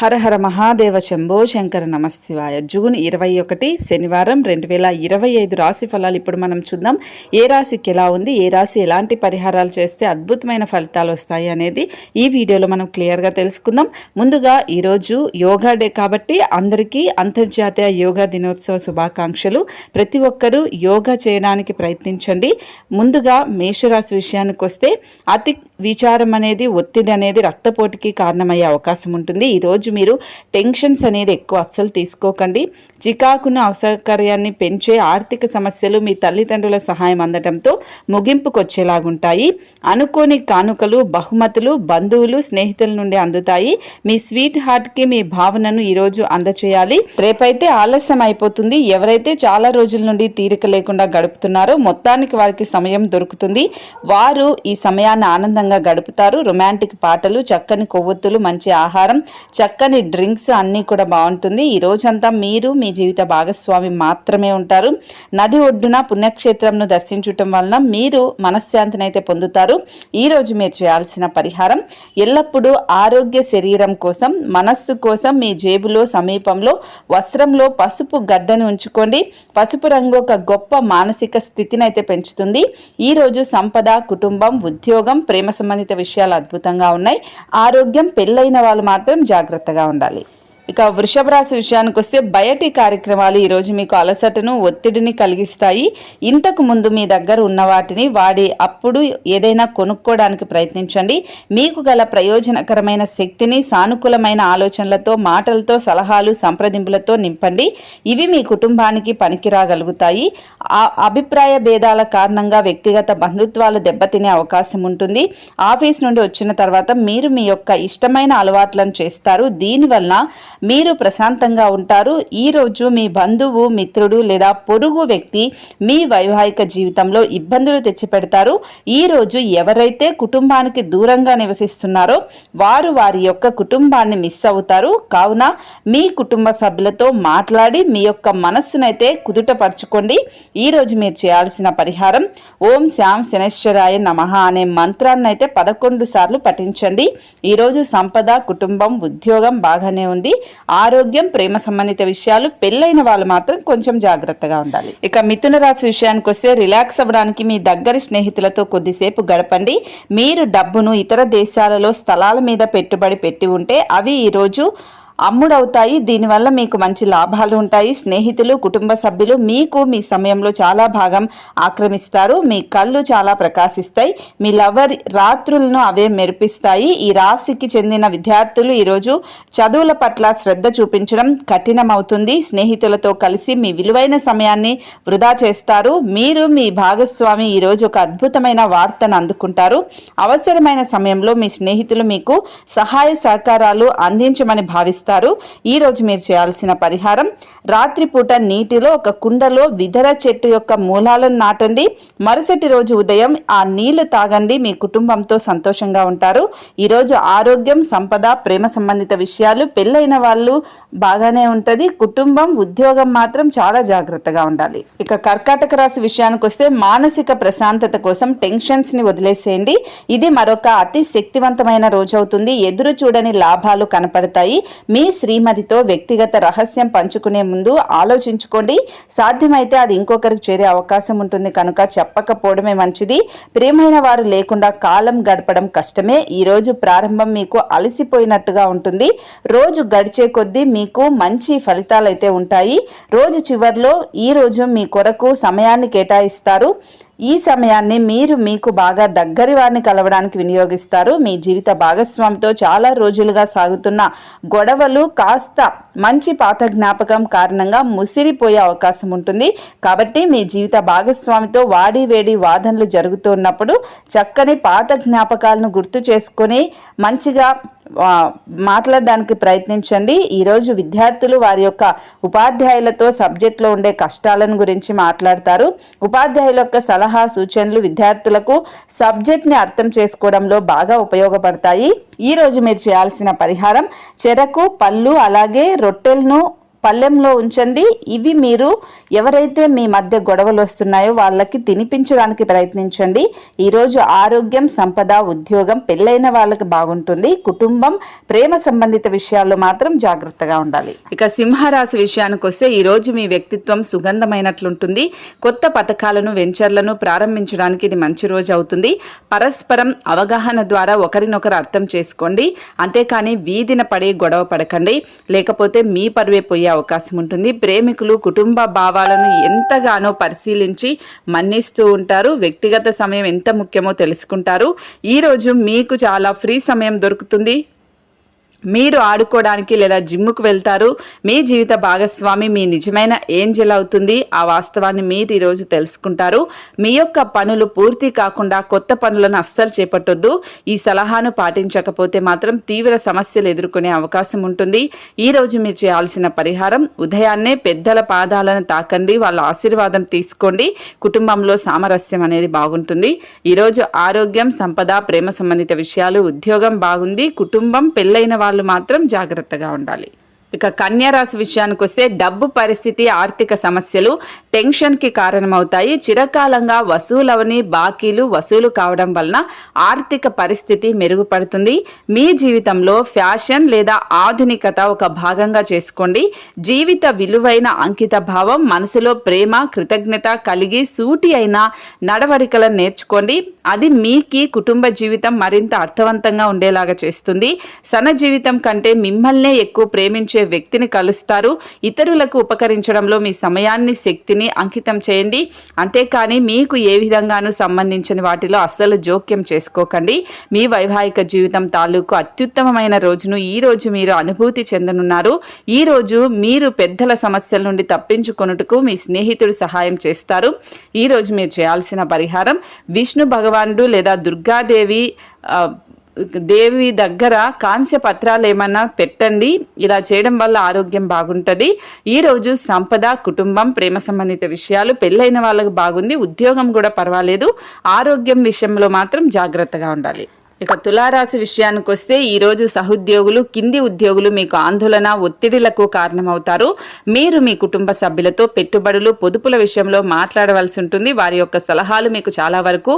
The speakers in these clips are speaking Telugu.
హర హర మహాదేవ శంభో శంకర నమశివాయ. జూన్ 21 శనివారం 2025 రాశి ఫలాలు ఇప్పుడు మనం చూద్దాం. ఏ రాశికి ఎలా ఉంది, ఏ రాశి ఎలాంటి పరిహారాలు చేస్తే అద్భుతమైన ఫలితాలు వస్తాయి అనేది ఈ వీడియోలో మనం క్లియర్గా తెలుసుకుందాం. ముందుగా ఈరోజు యోగా డే కాబట్టి అందరికీ అంతర్జాతీయ యోగా దినోత్సవ శుభాకాంక్షలు. ప్రతి ఒక్కరూ యోగా చేయడానికి ప్రయత్నించండి. ముందుగా మేషరాశి విషయానికి వస్తే అతి విచారం అనేది, ఒత్తిడి అనేది రక్తపోటుకి కారణమయ్యే అవకాశం ఉంటుంది. ఈరోజు మీరు టెన్షన్స్ అనేది ఎక్కువ అస్సలు తీసుకోకండి. చికాకును, అసౌకర్యాన్ని పెంచే ఆర్థిక సమస్యలు మీ తల్లిదండ్రుల సహాయం అందడంతో ముగింపుకు వచ్చేలాగుంటాయి. అనుకోని కానుకలు, బహుమతులు బంధువులు, స్నేహితుల నుండి అందుతాయి. మీ స్వీట్ హార్ట్కి మీ భావనను ఈరోజు అందచేయాలి. రేపైతే ఆలస్యం అయిపోతుంది. ఎవరైతే చాలా రోజుల నుండి తీరిక లేకుండా గడుపుతున్నారో మొత్తానికి వారికి సమయం దొరుకుతుంది. వారు ఈ సమయాన్ని ఆనందంగా గడుపుతారు. రొమాంటిక్ పాటలు, చక్కని కొవ్వొత్తులు, మంచి ఆహారం, చక్కని డ్రింక్స్ అన్నీ కూడా బాగుంటుంది. ఈ రోజంతా మీరు మీ జీవిత భాగస్వామి మాత్రమే ఉంటారు. నది ఒడ్డున పుణ్యక్షేత్రంను దర్శించటం వలన మీరు మనశ్శాంతిని అయితే పొందుతారు. ఈరోజు మీరు చేయాల్సిన పరిహారం, ఎల్లప్పుడూ ఆరోగ్య శరీరం కోసం, మనస్సు కోసం మీ జేబులో సమీపంలో వస్త్రంలో పసుపు గడ్డను ఉంచుకోండి. పసుపు రంగు ఒక గొప్ప మానసిక స్థితిని అయితే పెంచుతుంది. ఈరోజు సంపద, కుటుంబం, ఉద్యోగం, ప్రేమ సంబంధిత విషయాలు అద్భుతంగా ఉన్నాయి. ఆరోగ్యం, పెళ్ళైన వాళ్ళు మాత్రం జాగ్రత్తగా ఉండాలి. ఇక వృషభ రాశి విషయానికి వస్తే బయటి కార్యక్రమాలు ఈరోజు మీకు అలసటను, ఒత్తిడిని కలిగిస్తాయి. ఇంతకు ముందు మీ దగ్గర ఉన్న వాటిని వాడి అప్పుడు ఏదైనా కొనుక్కోవడానికి ప్రయత్నించండి. మీకు గల ప్రయోజనకరమైన శక్తిని సానుకూలమైన ఆలోచనలతో, మాటలతో, సలహాలు, సంప్రదింపులతో నింపండి. ఇవి మీ కుటుంబానికి పనికిరాగలుగుతాయి. ఆ అభిప్రాయ భేదాల కారణంగా వ్యక్తిగత బంధుత్వాలు దెబ్బతినే అవకాశం ఉంటుంది. ఆఫీస్ నుండి వచ్చిన తర్వాత మీరు మీ యొక్క ఇష్టమైన అలవాట్లను చేస్తారు. దీనివల్ల మీరు ప్రశాంతంగా ఉంటారు. ఈరోజు మీ బంధువు, మిత్రుడు లేదా పొరుగు వ్యక్తి మీ వైవాహిక జీవితంలో ఇబ్బందులు తెచ్చిపెడతారు. ఈరోజు ఎవరైతే కుటుంబానికి దూరంగా నివసిస్తున్నారో వారు వారి యొక్క కుటుంబాన్ని మిస్ అవుతారు. కావున మీ కుటుంబ సభ్యులతో మాట్లాడి మీ యొక్క మనస్సునైతే కుదుటపరచుకోండి. ఈరోజు మీరు చేయాల్సిన పరిహారం, ఓం శ్యాం శనేశ్వరాయ నమః అనే మంత్రాన్ని అయితే 11 సార్లు పఠించండి. ఈరోజు సంపద, కుటుంబం, ఉద్యోగం బాగానే ఉంది. ఆరోగ్యం, ప్రేమ సంబంధిత విషయాలు, పెళ్ళైన వాళ్ళు మాత్రం కొంచెం జాగ్రత్తగా ఉండాలి. ఇక మిథున రాశి విషయానికి వస్తే రిలాక్స్ అవ్వడానికి మీ దగ్గరి స్నేహితులతో కొద్దిసేపు గడపండి. మీరు డబ్బును ఇతర దేశాలలో స్థలాల మీద పెట్టుబడి పెట్టి ఉంటే అవి ఈరోజు అమ్ముడవుతాయి. దీనివల్ల మీకు మంచి లాభాలు ఉంటాయి. స్నేహితులు, కుటుంబ సభ్యులు మీకు మీ సమయంలో చాలా భాగం ఆక్రమిస్తారు. మీ కళ్ళు చాలా ప్రకాశిస్తాయి. మీ లవర్ రాత్రులను అవే మెరిపిస్తాయి. ఈ రాశికి చెందిన విద్యార్థులు ఈరోజు చదువుల పట్ల శ్రద్ధ చూపించడం కఠినమవుతుంది. స్నేహితులతో కలిసి మీ విలువైన సమయాన్ని వృధా చేస్తారు. మీరు మీ భాగస్వామి ఈరోజు ఒక అద్భుతమైన వార్తను అందుకుంటారు. అవసరమైన సమయంలో మీ స్నేహితులు మీకు సహాయ సహకారాలు అందించమని భావిస్తారు. ఈ రోజు మీరు చేయాల్సిన పరిహారం, రాత్రిపూట నీటిలో ఒక కుండలో విదర చెట్టు యొక్క మూలాలను నాటండి. మరుసటి రోజు ఉదయం ఆ నీళ్లు తాగండి. మీ కుటుంబంతో సంతోషంగా ఉంటారు. ఈరోజు ఆరోగ్యం, సంపద, ప్రేమ సంబంధిత విషయాలు, పెళ్ళైన వాళ్ళు బాగానే ఉంటుంది. కుటుంబం, ఉద్యోగం మాత్రం చాలా జాగ్రత్తగా ఉండాలి. ఇక కర్కాటక రాశి విషయానికి వస్తే మానసిక ప్రశాంతత కోసం టెన్షన్స్ ని వదిలేసేయండి. ఇది మరొక అతి శక్తివంతమైన రోజు అవుతుంది. ఎదురు చూడని లాభాలు కనపడతాయి. మీ శ్రీమతితో వ్యక్తిగత రహస్యం పంచుకునే ముందు ఆలోచించుకోండి. సాధ్యమైతే అది ఇంకొకరికి చేరే అవకాశం ఉంటుంది కనుక చెప్పకపోవడమే మంచిది. ప్రియమైన వారు లేకుండా కాలం గడపడం కష్టమే. ఈ రోజు ప్రారంభం మీకు అలసిపోయినట్టుగా ఉంటుంది. రోజు గడిచే కొద్దీ మీకు మంచి ఫలితాలు అయితే ఉంటాయి. రోజు చివరిలో ఈ రోజు మీ కొరకు సమయాన్ని కేటాయిస్తారు. ఈ సమయాన్ని మీరు మీకు బాగా దగ్గరి వారిని కలవడానికి వినియోగిస్తారు. మీ జీవిత భాగస్వామితో చాలా రోజులుగా సాగుతున్న గొడవలు కాస్త మంచి పాత జ్ఞాపకం కారణంగా ముసిరిపోయే అవకాశం ఉంటుంది. కాబట్టి మీ జీవిత భాగస్వామితో వాడి వేడి వాదనలు జరుగుతున్నప్పుడు చక్కని పాత జ్ఞాపకాలను గుర్తు చేసుకొని మంచిగా మాట్లాడడానికి ప్రయత్నించండి. ఈరోజు విద్యార్థులు వారి యొక్క ఉపాధ్యాయులతో సబ్జెక్ట్లో ఉండే కష్టాలను గురించి మాట్లాడతారు. ఉపాధ్యాయుల యొక్క సలహా సూచనలు విద్యార్థులకు సబ్జెక్ట్ని అర్థం చేసుకోవడంలో బాగా ఉపయోగపడతాయి. ఈరోజు మీరు చేయాల్సిన పరిహారం, చెరకు, పళ్ళు అలాగే రొట్టెలను పళ్ళెంలో ఉంచండి. ఇవి మీరు ఎవరైతే మీ మధ్య గొడవలు వస్తున్నాయో వాళ్ళకి తినిపించడానికి ప్రయత్నించండి. ఈరోజు ఆరోగ్యం, సంపద, ఉద్యోగం, పెళ్ళైన వాళ్ళకి బాగుంటుంది. కుటుంబం, ప్రేమ సంబంధిత విషయాల్లో మాత్రం జాగ్రత్తగా ఉండాలి. ఇక సింహరాశి విషయానికి వస్తే ఈరోజు మీ వ్యక్తిత్వం సుగంధమైనట్లుంటుంది. కొత్త పథకాలను, వెంచర్లను ప్రారంభించడానికి ఇది మంచి రోజు అవుతుంది. పరస్పరం అవగాహన ద్వారా ఒకరినొకరు అర్థం చేసుకోండి. అంతేకాని వీధిన పడి గొడవ పడకండి, లేకపోతే మీ పరువే పోయే అవకాశం ఉంటుంది. ప్రేమికులు కుటుంబ భావాలను ఎంతగానో పరిశీలించి మన్నిస్తూ ఉంటారు. వ్యక్తిగత సమయం ఎంత ముఖ్యమో తెలుసుకుంటారు. ఈరోజు మీకు చాలా ఫ్రీ సమయం దొరుకుతుంది. మీరు ఆడుకోవడానికి లేదా జిమ్ముకు వెళ్తారు. మీ జీవిత భాగస్వామి మీ నిజమైన ఏంజెల్ అవుతుంది. ఆ వాస్తవాన్ని మీరు ఈరోజు తెలుసుకుంటారు. మీ యొక్క పనులు పూర్తి కాకుండా కొత్త పనులను అస్సలు చేపట్టొద్దు. ఈ సలహాను పాటించకపోతే మాత్రం తీవ్ర సమస్యలు ఎదుర్కొనే అవకాశం ఉంటుంది. ఈరోజు మీరు చేయాల్సిన పరిహారం, ఉదయాన్నే పెద్దల పాదాలను తాకండి, వాళ్ళ ఆశీర్వాదం తీసుకోండి. కుటుంబంలో సామరస్యం అనేది బాగుంటుంది. ఈరోజు ఆరోగ్యం, సంపద, ప్రేమ సంబంధిత విషయాలు, ఉద్యోగం బాగుంది. కుటుంబం, పెళ్ళైన వాళ్ళు మాత్రం జాగ్రత్తగా ఉండాలి. ఇక కన్యా రాశి విషయానికి వస్తే డబ్బు పరిస్థితి, ఆర్థిక సమస్యలు టెన్షన్కి కారణమవుతాయి. చిరకాలంగా వసూలవని బాకీలు వసూలు కావడం వలన ఆర్థిక పరిస్థితి మెరుగుపడుతుంది. మీ జీవితంలో ఫ్యాషన్ లేదా ఆధునికత ఒక భాగంగా చేసుకోండి. జీవిత విలువైన అంకిత భావం, మనసులో ప్రేమ, కృతజ్ఞత కలిగి సూటి అయిన నడవడికలను నేర్చుకోండి. అది మీకి కుటుంబ జీవితం మరింత అర్థవంతంగా ఉండేలాగా చేస్తుంది. సన జీవితం కంటే మిమ్మల్నే ఎక్కువ ప్రేమించే వ్యక్తిని కలుస్తారు. ఇతరులకు ఉపకరించడంలో మీ సమయాన్ని, శక్తిని అంకితం చేయండి. అంతేకాని మీకు ఏ విధంగానూ సంబంధించిన వాటిలో అస్సలు జోక్యం చేసుకోకండి. మీ వైవాహిక జీవితం తాలూకు అత్యుత్తమమైన రోజును ఈ రోజు మీరు అనుభూతి చెందనున్నారు. ఈ రోజు మీరు పెద్దల సమస్యల నుండి తప్పించుకొనుటకు మీ స్నేహితుడు సహాయం చేస్తారు. ఈ రోజు మీరు చేయాల్సిన పరిహారం, విష్ణు భగవానుడు లేదా దుర్గాదేవి దేవి దగ్గర కాంస్య పత్రాలు ఏమన్నా పెట్టండి. ఇలా చేయడం వల్ల ఆరోగ్యం బాగుంటుంది. ఈరోజు సంపద, కుటుంబం, ప్రేమ సంబంధిత విషయాలు, పెళ్ళైన వాళ్ళకు బాగుంది. ఉద్యోగం కూడా పర్వాలేదు. ఆరోగ్యం విషయంలో మాత్రం జాగ్రత్తగా ఉండాలి. ఇక తులారాశి విషయానికి వస్తే ఈరోజు సహోద్యోగులు, కింది ఉద్యోగులు మీకు ఆందోళన, ఒత్తిడిలకు కారణమవుతారు. మీరు మీ కుటుంబ సభ్యులతో పెట్టుబడులు, పొదుపుల విషయంలో మాట్లాడవలసి ఉంటుంది. వారి యొక్క సలహాలు మీకు చాలా వరకు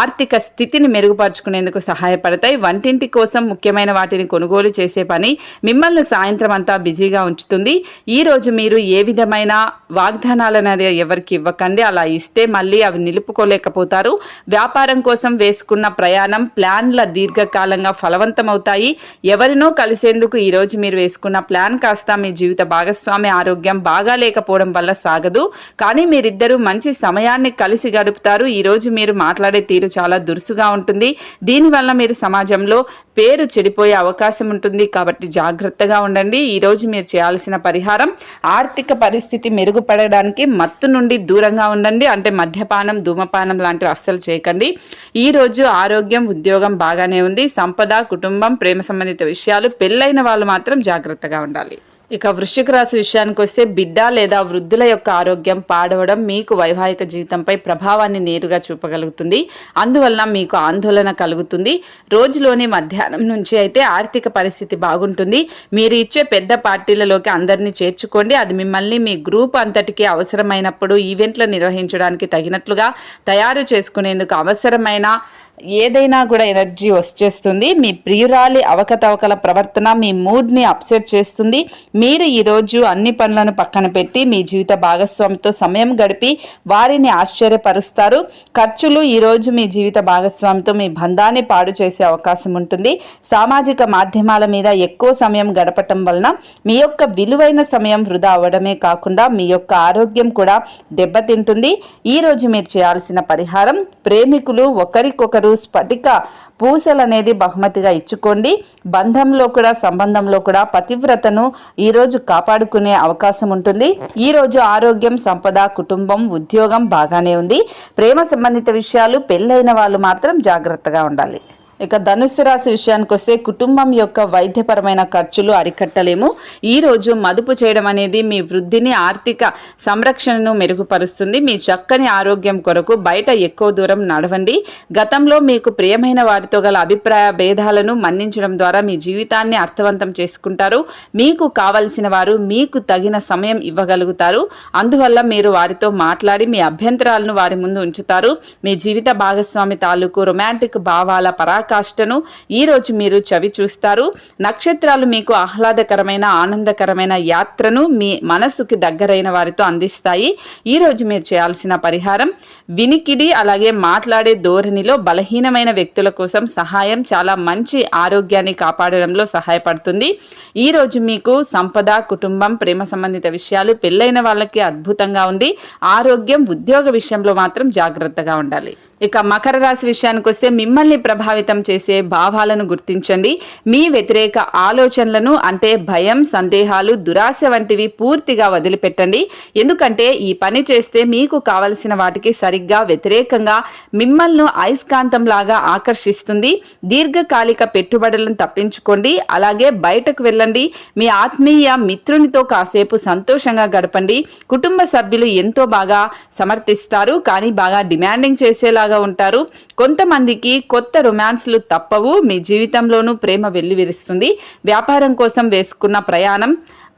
ఆర్థిక స్థితిని మెరుగుపరుచుకునేందుకు సహాయపడతాయి. వంటింటి కోసం ముఖ్యమైన వాటిని కొనుగోలు చేసే పని మిమ్మల్ని సాయంత్రం అంతా బిజీగా ఉంచుతుంది. ఈరోజు మీరు ఏ విధమైన వాగ్దానాలను ఎవరికి ఇవ్వకండి. అలా ఇస్తే మళ్ళీ అవి నిలుపుకోలేకపోతారు. వ్యాపారం కోసం వేసుకున్న ప్రయాణం, ప్లాన్ల దీర్ఘకాలంగా ఫలవంతమవుతాయి. ఎవరినో కలిసేందుకు ఈరోజు మీరు వేసుకున్న ప్లాన్ కాస్త మీ జీవిత భాగస్వామి ఆరోగ్యం బాగా లేకపోవడం వల్ల సాగదు. కానీ మీరిద్దరూ మంచి సమయాన్ని కలిసి గడుపుతారు. ఈరోజు మీరు మాట్లాడే తీరు చాలా దురుసుగా ఉంటుంది. దీనివల్ల మీరు సమాజంలో పేరు చెడిపోయే అవకాశం ఉంటుంది. కాబట్టి జాగ్రత్తగా ఉండండి. ఈరోజు మీరు చేయాల్సిన పరిహారం, ఆర్థిక పరిస్థితి మెరుగుపడడానికి మత్తు నుండి దూరంగా ఉండండి. అంటే మద్యపానం, ధూమపానం లాంటివి అస్సలు చేయకండి. ఈరోజు ఆరోగ్యం, ఉద్యోగం బాగానే ఉంది. సంపద, కుటుంబం, ప్రేమ సంబంధిత విషయాలు, పెళ్ళైన వాళ్ళు మాత్రం జాగ్రత్తగా ఉండాలి. ఇక వృశ్చిక రాశి విషయానికి వస్తే బిడ్డ లేదా వృద్ధుల యొక్క ఆరోగ్యం పాడవడం మీకు వైవాహిక జీవితంపై ప్రభావాన్ని నేరుగా చూపగలుగుతుంది. అందువలన మీకు ఆందోళన కలుగుతుంది. రోజులోని మధ్యాహ్నం నుంచి అయితే ఆర్థిక పరిస్థితి బాగుంటుంది. మీరు ఇచ్చే పెద్ద పార్టీలలోకి అందరినీ చేర్చుకోండి. అది మిమ్మల్ని మీ గ్రూప్ అంతటికీ అవసరమైనప్పుడు ఈవెంట్లు నిర్వహించడానికి తగినట్లుగా తయారు చేసుకునేందుకు అవసరమైన ఏదైనా కూడా ఎనర్జీ వచ్చేస్తుంది. మీ ప్రియురాలి అవకతవకల ప్రవర్తన మీ మూడ్ని అప్సెట్ చేస్తుంది. మీరు ఈరోజు అన్ని పనులను పక్కన పెట్టి మీ జీవిత భాగస్వామితో సమయం గడిపి వారిని ఆశ్చర్యపరుస్తారు. ఖర్చులు ఈరోజు మీ జీవిత భాగస్వామితో మీ బంధాన్ని పాడు చేసే అవకాశం ఉంటుంది. సామాజిక మాధ్యమాల మీద ఎక్కువ సమయం గడపటం వలన మీ యొక్క విలువైన సమయం వృధా అవ్వడమే కాకుండా మీ యొక్క ఆరోగ్యం కూడా దెబ్బతింటుంది. ఈరోజు మీరు చేయాల్సిన పరిహారం, ప్రేమికులు ఒకరికొకరు స్ఫటిక పూసలు అనేది బహుమతిగా ఇచ్చుకోండి. బంధంలో కూడా, సంబంధంలో కూడా పతివ్రతను ఈరోజు కాపాడుకునే అవకాశం ఉంటుంది. ఈరోజు ఆరోగ్యం, సంపద, కుటుంబం, ఉద్యోగం బాగానే ఉంది. ప్రేమ సంబంధిత విషయాలు, పెళ్ళైన వాళ్ళు మాత్రం జాగ్రత్తగా ఉండాలి. ఇక ధనుస్సు రాశి విషయానికి వస్తే కుటుంబం యొక్క వైద్యపరమైన ఖర్చులు అరికట్టలేము. ఈరోజు మదుపు చేయడం అనేది మీ వృద్ధిని, ఆర్థిక సంరక్షణను మెరుగుపరుస్తుంది. మీ చక్కని ఆరోగ్యం కొరకు బయట ఎక్కువ దూరం నడవండి. గతంలో మీకు ప్రియమైన వారితో గల అభిప్రాయ భేదాలను మన్నించడం ద్వారా మీ జీవితాన్ని అర్థవంతం చేసుకుంటారు. మీకు కావలసిన వారు మీకు తగిన సమయం ఇవ్వగలుగుతారు. అందువల్ల మీరు వారితో మాట్లాడి మీ అభ్యంతరాలను వారి ముందు ఉంచుతారు. మీ జీవిత భాగస్వామి తాలూకు రొమాంటిక్ భావాల పరాకాష్ఠను ఈరోజు మీరు చవి చూస్తారు. నక్షత్రాలు మీకు ఆహ్లాదకరమైన, ఆనందకరమైన యాత్రను మీ మనసుకి దగ్గరైన వారితో అందిస్తాయి. ఈరోజు మీరు చేయాల్సిన పరిహారం వినికిడి అలాగే మాట్లాడే ధోరణిలో బలహీనమైన వ్యక్తుల కోసం సహాయం చాలా మంచి ఆరోగ్యాన్ని కాపాడడంలో సహాయపడుతుంది. ఈరోజు మీకు సంపద, కుటుంబం, ప్రేమ సంబంధిత విషయాలు, పెళ్ళైన వాళ్ళకి అద్భుతంగా ఉంది. ఆరోగ్యం, ఉద్యోగ విషయంలో మాత్రం జాగ్రత్తగా ఉండాలి. ఇక మకర రాశి విషయానికి వస్తే మిమ్మల్ని ప్రభావితం చేసే భావాలను గుర్తించండి. మీ వ్యతిరేక ఆలోచనలను అంటే భయం, సందేహాలు, దురాశ వంటివి పూర్తిగా వదిలిపెట్టండి. ఎందుకంటే ఈ పని చేస్తే మీకు కావలసిన వాటికి సరిగ్గా వ్యతిరేకంగా మిమ్మల్ని అయస్కాంతంలాగా ఆకర్షిస్తుంది. దీర్ఘకాలిక పెట్టుబడులను తప్పించుకోండి. అలాగే బయటకు వెళ్ళండి. మీ ఆత్మీయ మిత్రునితో కాసేపు సంతోషంగా గడపండి. కుటుంబ సభ్యులు ఎంతో బాగా సమర్థిస్తారు, కానీ బాగా డిమాండింగ్ చేసేలాగా ఉంటారు. కొంతమందికి కొత్త రొమాన్స్లు తప్పవు. మీ జీవితంలోనూ ప్రేమ వెల్లివిరుస్తుంది. వ్యాపారం కోసం వేసుకున్న ప్రయాణం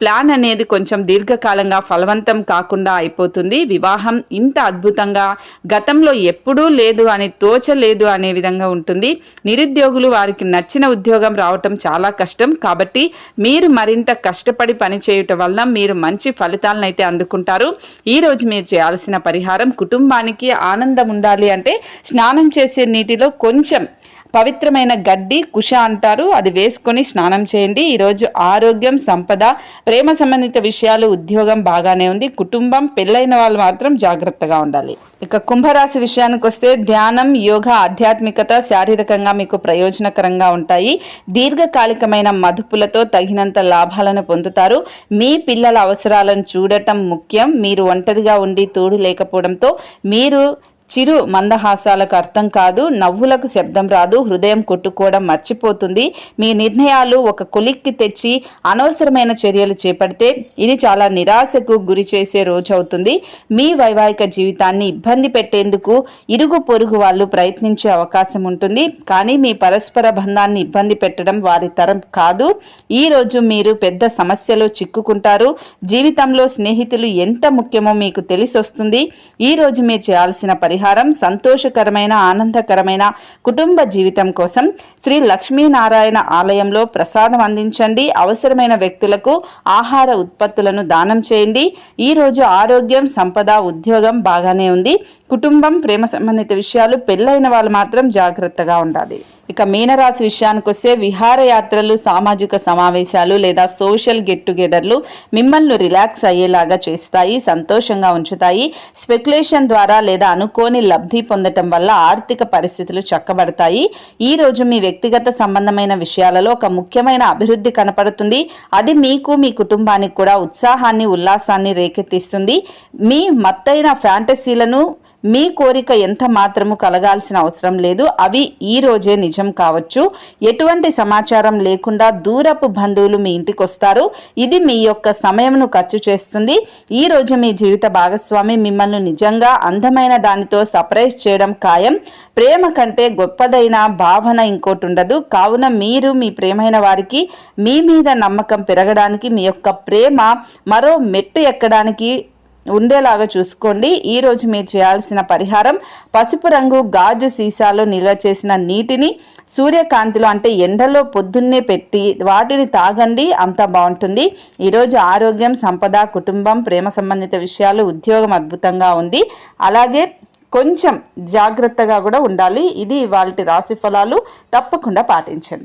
ప్లాన్ అనేది కొంచెం దీర్ఘకాలంగా ఫలవంతం కాకుండా అయిపోతుంది. వివాహం ఇంత అద్భుతంగా గతంలో ఎప్పుడూ లేదు అని తోచలేదు అనే విధంగా ఉంటుంది. నిరుద్యోగులు వారికి నచ్చిన ఉద్యోగం రావటం చాలా కష్టం. కాబట్టి మీరు మరింత కష్టపడి పని చేయటం వల్ల మీరు మంచి ఫలితాలను అయితే అందుకుంటారు. ఈరోజు మీరు చేయాల్సిన పరిహారం కుటుంబానికి ఆనందం ఉండాలి అంటే స్నానం చేసే నీటిలో కొంచెం పవిత్రమైన గడ్డి, కుష అంటారు, అది వేసుకొని స్నానం చేయండి. ఈరోజు ఆరోగ్యం, సంపద, ప్రేమ సంబంధిత విషయాలు, ఉద్యోగం బాగానే ఉంది. కుటుంబం, పెళ్ళైన వాళ్ళు మాత్రం జాగ్రత్తగా ఉండాలి. ఇక కుంభరాశి విషయానికి వస్తే ధ్యానం, యోగా, ఆధ్యాత్మికత శారీరకంగా మీకు ప్రయోజనకరంగా ఉంటాయి. దీర్ఘకాలికమైన మదుపులతో తగినంత లాభాలను పొందుతారు. మీ పిల్లల అవసరాలను చూడటం ముఖ్యం. మీరు ఒంటరిగా ఉండి తోడు లేకపోవడంతో మీరు చిరు మందహాసాలకు అర్థం కాదు. నవ్వులకు శబ్దం రాదు. హృదయం కొట్టుకోవడం మర్చిపోతుంది. మీ నిర్ణయాలు ఒక కొలిక్కి తెచ్చి అనవసరమైన చర్యలు చేపడితే ఇది చాలా నిరాశకు గురి చేసే రోజు అవుతుంది. మీ వైవాహిక జీవితాన్ని ఇబ్బంది పెట్టేందుకు ఇరుగు పొరుగు వాళ్ళు ప్రయత్నించే అవకాశం ఉంటుంది. కానీ మీ పరస్పర బంధాన్ని ఇబ్బంది పెట్టడం వారి తరం కాదు. ఈ రోజు మీరు పెద్ద సమస్యలో చిక్కుకుంటారు. జీవితంలో స్నేహితులు ఎంత ముఖ్యమో మీకు తెలిసొస్తుంది. ఈ రోజు మీరు చేయాల్సిన పరిహారం సంతోషకరమైన, ఆనందకరమైన కుటుంబ జీవితం కోసం శ్రీ లక్ష్మీనారాయణ ఆలయంలో ప్రసాదం అందించండి. అవసరమైన వ్యక్తులకు ఆహార ఉత్పత్తులను దానం చేయండి. ఈ రోజు ఆరోగ్యం, సంపద, ఉద్యోగం బాగానే ఉంది. కుటుంబం, ప్రేమ సంబంధిత విషయాలు, పెళ్ళైన వాళ్ళు మాత్రం జాగ్రత్తగా ఉండాలి. ఇక మీనరాశి విషయానికి వస్తే విహారయాత్రలు, సామాజిక సమావేశాలు లేదా సోషల్ గెట్ టుగెదర్లు మిమ్మల్ని రిలాక్స్ అయ్యేలాగా చేస్తాయి, సంతోషంగా ఉంచుతాయి. స్పెక్యులేషన్ ద్వారా లేదా అనుకోని లబ్ధి పొందటం వల్ల ఆర్థిక పరిస్థితులు చక్కబడతాయి. ఈ రోజు మీ వ్యక్తిగత సంబంధమైన విషయాలలో ఒక ముఖ్యమైన అభివృద్ధి కనపడుతుంది. అది మీకు, మీ కుటుంబానికి కూడా ఉత్సాహాన్ని, ఉల్లాసాన్ని రేకెత్తిస్తుంది. మీ మత్తైన ఫ్యాంటసీలను మీ కోరిక ఎంత మాత్రము కలగాల్సిన అవసరం లేదు. అవి ఈ రోజే నిజం కావచ్చు. ఎటువంటి సమాచారం లేకుండా దూరపు బంధువులు మీ ఇంటికి వస్తారు. ఇది మీ యొక్క సమయంను ఖర్చు చేస్తుంది. ఈ రోజు మీ జీవిత భాగస్వామి మిమ్మల్ని నిజంగా అందమైన దానితో సర్ప్రైజ్ చేయడం ఖాయం. ప్రేమ కంటే గొప్పదైన భావన ఇంకోటి ఉండదు. కావున మీరు మీ ప్రేమైన వారికి మీ మీద నమ్మకం పెరగడానికి, మీ యొక్క ప్రేమ మరో మెట్టు ఎక్కడానికి ఉండేలాగా చూసుకోండి. ఈరోజు మీరు చేయాల్సిన పరిహారం పసుపు రంగు గాజు సీసాలో నిల్వ చేసిన నీటిని సూర్యకాంతిలో అంటే ఎండలో పొద్దున్నే పెట్టి వాటిని తాగండి. అంతా బాగుంటుంది. ఈరోజు ఆరోగ్యం, సంపద, కుటుంబం, ప్రేమ సంబంధిత విషయాలు, ఉద్యోగం అద్భుతంగా ఉంది. అలాగే కొంచెం జాగ్రత్తగా కూడా ఉండాలి. ఇది ఇవాల్టి రాశి ఫలాలు. తప్పకుండా పాటించండి.